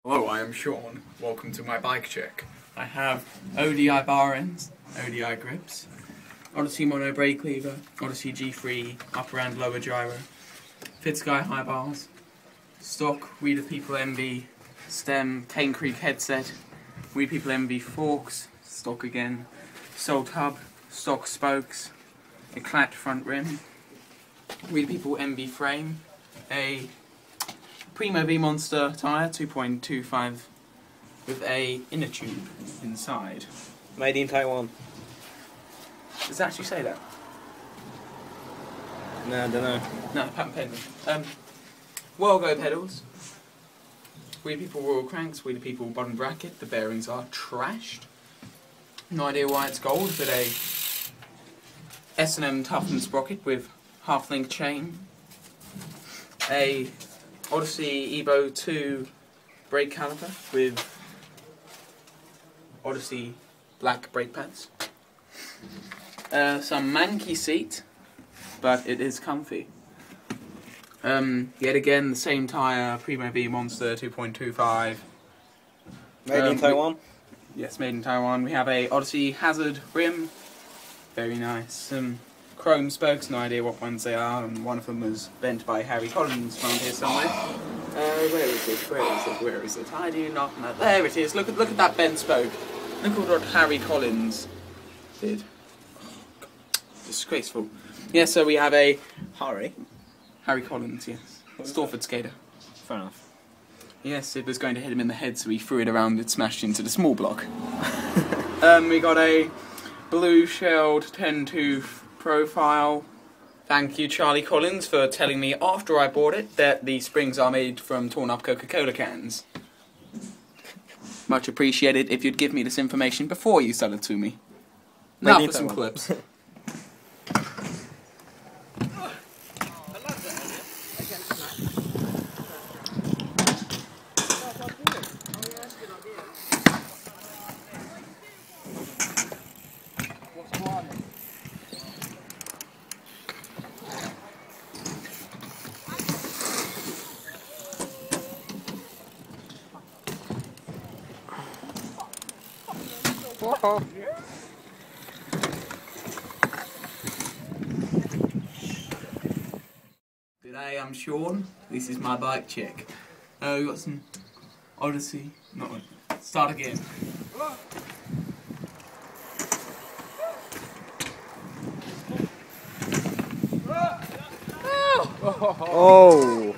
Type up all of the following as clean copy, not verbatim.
Hello, I am Sean. Welcome to my bike check. I have ODI bar ends, ODI grips, Odyssey mono brake lever, Odyssey G3 upper and lower gyro, Fit Sky high bars, stock We The People MV stem, Cane Creek headset, We The People MV forks, stock again, Soul hub, stock spokes, a clapped front rim, We The People MV frame, a Primo V Monster tyre, 2.25, with a inner tube inside. Made in Taiwan. Does it actually say that? No, I don't know. No, patent pending. Go pedals. We The People Royal cranks, We The People bottom bracket. The bearings are trashed. No idea why it's gold, but a S&M toughened sprocket with half-link chain. A Odyssey Evo 2 brake caliper with Odyssey black brake pads. Some manky seat, but it is comfy. Yet again, the same tyre, Primo V Monster 2.25. Made in Taiwan? Yes, made in Taiwan. We have a Odyssey Hazard rim, very nice. Chrome spokes, no idea what ones they are, and one of them was bent by Harry Collins around here somewhere. Where is it? Where is it? Where is it? I do not know. There it is. Look at that bent spoke. Look at what Harry Collins did. Oh, God. Disgraceful. Yeah, so we have a Harry Collins, yes. Storford skater. Fair enough. Yes, it was going to hit him in the head, so he threw it around and smashed into the small block. We got a blue shelled 10-tooth profile. Thank you, Charlie Collins, for telling me after I bought it that the springs are made from torn up Coca-Cola cans. Much appreciated if you'd give me this information before you sell it to me. Now for some clips. G'day, I'm Sean. This is my bike check. We got some Odyssey. Start again. Oh!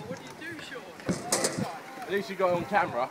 What do you do, Sean? At least you got it on camera.